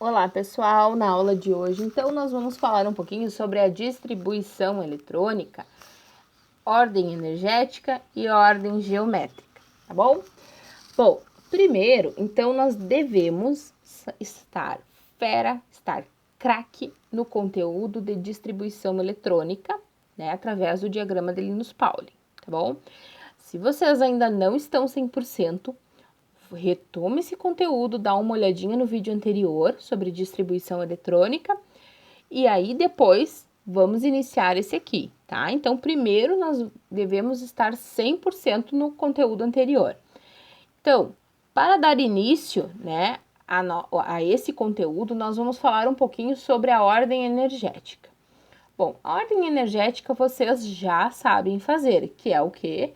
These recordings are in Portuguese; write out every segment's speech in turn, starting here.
Olá, pessoal! Na aula de hoje, então, nós vamos falar um pouquinho sobre a distribuição eletrônica, ordem energética e ordem geométrica, tá bom? Bom, primeiro, então, nós devemos estar craque no conteúdo de distribuição eletrônica, né, através do diagrama de Linus-Pauling, tá bom? Se vocês ainda não estão 100%, retome esse conteúdo, dá uma olhadinha no vídeo anterior sobre distribuição eletrônica e aí depois vamos iniciar esse aqui, tá? Então, primeiro nós devemos estar 100% no conteúdo anterior. Então, para dar início, né, a esse conteúdo, nós vamos falar um pouquinho sobre a ordem energética. Bom, a ordem energética vocês já sabem fazer, que é o quê?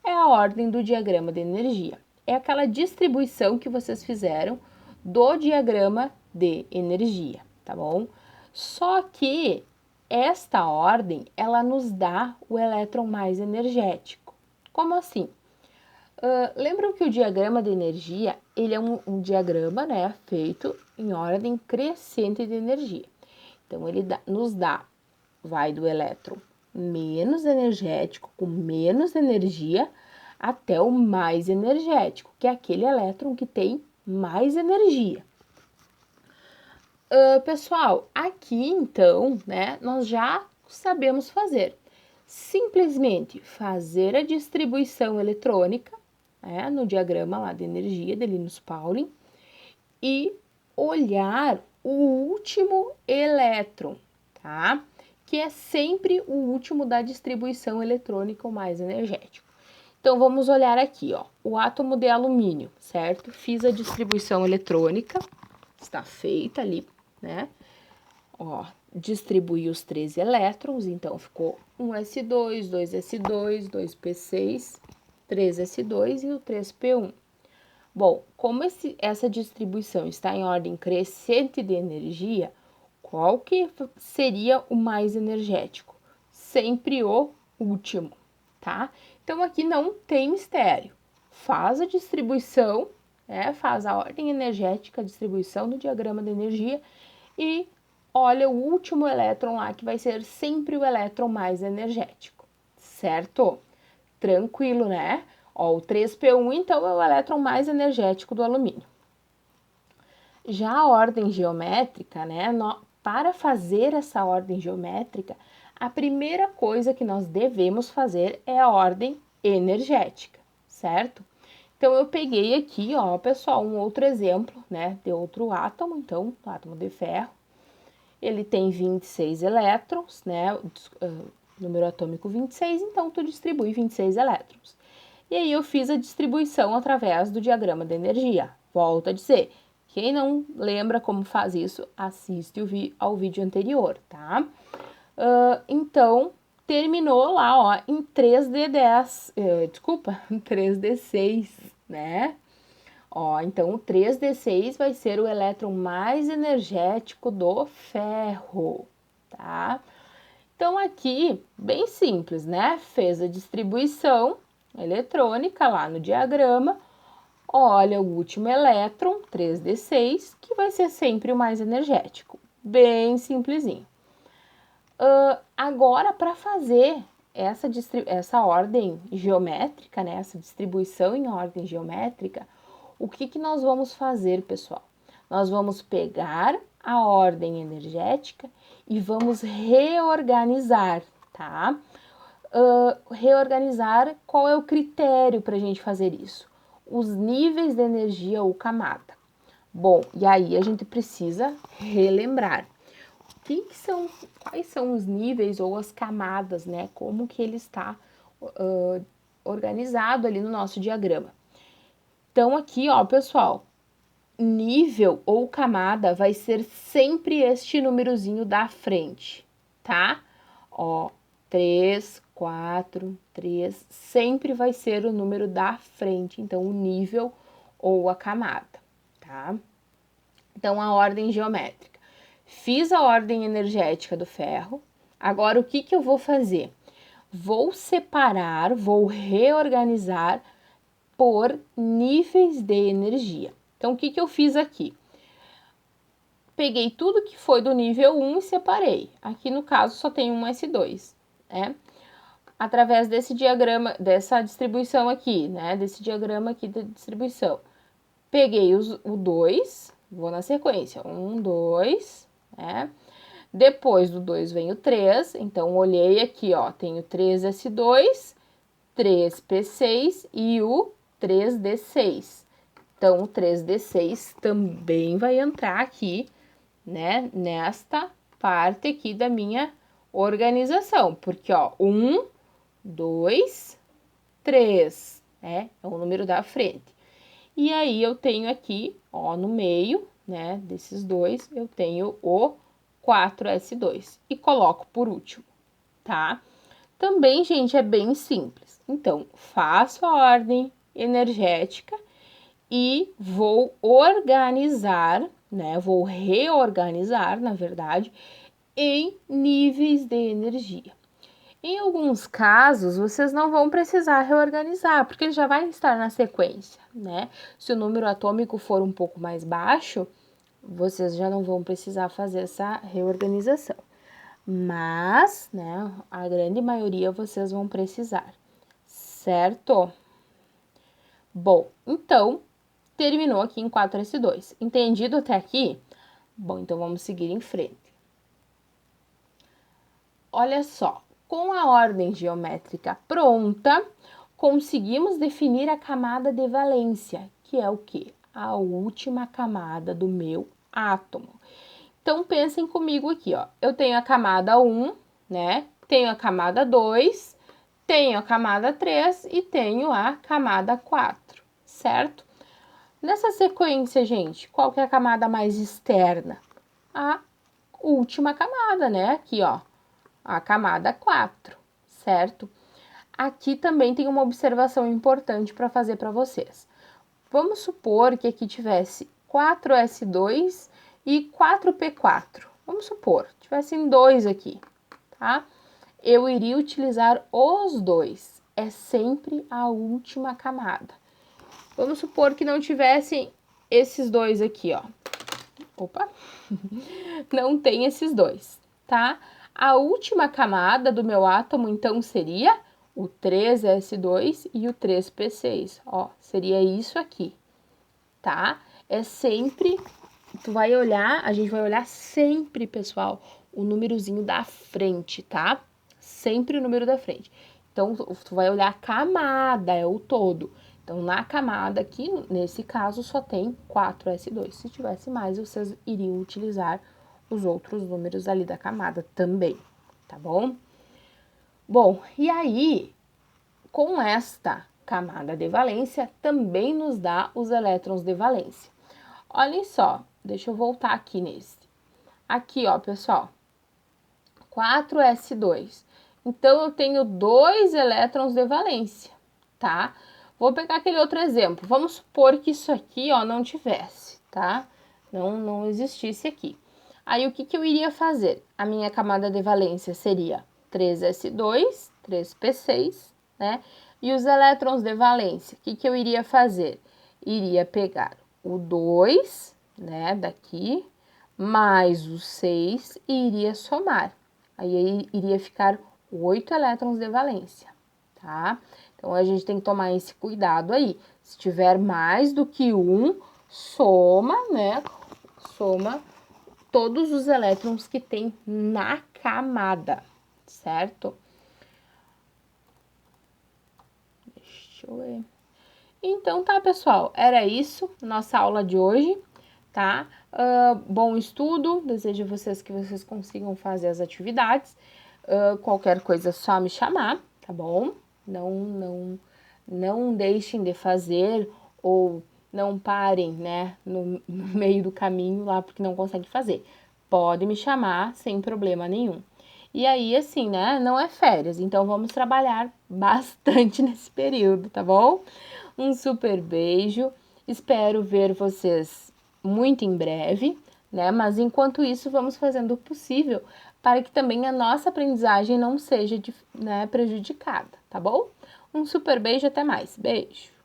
É a ordem do diagrama de energia. É aquela distribuição que vocês fizeram do diagrama de energia, tá bom? Só que esta ordem, ela nos dá o elétron mais energético. Como assim? Lembram que o diagrama de energia, ele é um diagrama, né, feito em ordem crescente de energia. Então, ele nos dá, vai do elétron menos energético, com menos energia, até o mais energético, que é aquele elétron que tem mais energia. Pessoal, aqui então, né, nós já sabemos fazer. Simplesmente fazer a distribuição eletrônica, né, no diagrama lá de energia de Linus-Pauling e olhar o último elétron, tá? Que é sempre o último da distribuição eletrônica, o mais energético. Então, vamos olhar aqui, ó, o átomo de alumínio, certo? Fiz a distribuição eletrônica, está feita ali, né? Ó, distribuí os 13 elétrons, então ficou 1s2, 2s2, 2p6, 3s2 e o 3p1. Bom, como essa distribuição está em ordem crescente de energia, qual que seria o mais energético? Sempre o último, tá? Então, aqui não tem mistério. Faz a distribuição, né? Faz a ordem energética, a distribuição do diagrama de energia e olha o último elétron lá, que vai ser sempre o elétron mais energético, certo? Tranquilo, né? Ó, o 3p1, então, é o elétron mais energético do alumínio. Já a ordem geométrica, né? Para fazer essa ordem geométrica, a primeira coisa que nós devemos fazer é a ordem energética, certo? Então, eu peguei aqui, ó, pessoal, um outro exemplo, né, de outro átomo, então, o átomo de ferro. Ele tem 26 elétrons, né, número atômico 26, então, tu distribui 26 elétrons. E aí, eu fiz a distribuição através do diagrama de energia. Volto a dizer, quem não lembra como faz isso, assiste ao vídeo anterior, tá? Então, terminou lá, ó, em 3D10, desculpa, 3D6, né? Ó, então, o 3D6 vai ser o elétron mais energético do ferro, tá? Então, aqui, bem simples, né? Fez a distribuição eletrônica lá no diagrama, olha o último elétron, 3D6, que vai ser sempre o mais energético. Bem simplesinho. Agora, para fazer essa ordem geométrica, né, essa distribuição em ordem geométrica, o que nós vamos fazer, pessoal? Nós vamos pegar a ordem energética e vamos reorganizar, tá? Reorganizar, qual é o critério para a gente fazer isso? Os níveis de energia ou camada. Bom, e aí a gente precisa relembrar. Quais são os níveis ou as camadas, né? Como que ele está organizado ali no nosso diagrama. Então, aqui, ó, pessoal, nível ou camada vai ser sempre este númerozinho da frente, tá? Ó, 3, 4, 3, sempre vai ser o número da frente, então o nível ou a camada, tá? Então, a ordem geométrica. Fiz a ordem energética do ferro, agora o que eu vou fazer? Vou separar, vou reorganizar por níveis de energia. Então, o que eu fiz aqui? peguei tudo que foi do nível 1 e separei. Aqui, no caso, só tem um S2, né? Através desse diagrama, dessa distribuição aqui, né? Desse diagrama aqui da distribuição. Peguei o 2, vou na sequência. 1, 2, né? Depois do 2 vem o 3, então olhei aqui, ó, tenho 3S2, 3P6 e o 3D6. Então, o 3D6 também vai entrar aqui, né, nesta parte aqui da minha organização, porque, ó, 1, 2, 3, né, é o número da frente. E aí, eu tenho aqui, ó, no meio, né, desses dois, eu tenho o 4S2 e coloco por último, tá? Também, gente, é bem simples. Então, faço a ordem energética e vou organizar, né? Vou reorganizar, na verdade, em níveis de energia. Em alguns casos, vocês não vão precisar reorganizar, porque ele já vai estar na sequência, né? Se o número atômico for um pouco mais baixo, vocês já não vão precisar fazer essa reorganização. Mas, né, a grande maioria vocês vão precisar, certo? Bom, então, terminou aqui em 4S2. Entendido até aqui? Bom, então vamos seguir em frente. Olha só, com a ordem geométrica pronta, conseguimos definir a camada de valência, que é o quê? A última camada do meu átomo. Então, pensem comigo aqui, ó. Eu tenho a camada 1, né? Tenho a camada 2, tenho a camada 3 e tenho a camada 4, certo? Nessa sequência, gente, qual que é a camada mais externa? A última camada, né? Aqui, ó, a camada 4, certo? Aqui também tem uma observação importante para fazer para vocês. Vamos supor que aqui tivesse 4S2 e 4P4. Vamos supor, tivessem dois aqui, tá? Eu iria utilizar os dois. É sempre a última camada. Vamos supor que não tivessem esses dois aqui, ó. Opa! Não tem esses dois, tá? A última camada do meu átomo, então, seria o 3S2 e o 3P6, ó. Seria isso aqui, tá? É sempre, tu vai olhar, a gente vai olhar sempre, pessoal, o númerozinho da frente, tá? Sempre o número da frente. Então, tu vai olhar a camada, é o todo. Então, na camada aqui, nesse caso, só tem 4S2. Se tivesse mais, vocês iriam utilizar os outros números ali da camada também, tá bom? Bom, e aí, com esta camada de valência, também nos dá os elétrons de valência. Olhem só, deixa eu voltar aqui nesse. Aqui, ó, pessoal, 4S2. Então, eu tenho 2 elétrons de valência, tá? Vou pegar aquele outro exemplo. Vamos supor que isso aqui, ó, não tivesse, tá? Não existisse aqui. Aí, o que que eu iria fazer? A minha camada de valência seria 3S2, 3P6, né? E os elétrons de valência, o que que eu iria fazer? Iria pegar o 2, né, daqui, mais o 6 e iria somar. Aí iria ficar 8 elétrons de valência, tá? Então, a gente tem que tomar esse cuidado aí. Se tiver mais do que um, soma, né? Soma todos os elétrons que tem na camada, certo? Deixa eu ver. Então, tá, pessoal? Era isso, nossa aula de hoje, tá? Bom estudo, desejo a vocês que vocês consigam fazer as atividades. Qualquer coisa é só me chamar, tá bom? Não deixem de fazer ou não parem, né, no meio do caminho lá porque não conseguem fazer. Pode me chamar sem problema nenhum. E aí, assim, né, não é férias, então vamos trabalhar bastante nesse período, tá bom? Um super beijo, espero ver vocês muito em breve, né? Mas enquanto isso, vamos fazendo o possível para que também a nossa aprendizagem não seja, né, prejudicada, tá bom? Um super beijo, até mais. Beijo!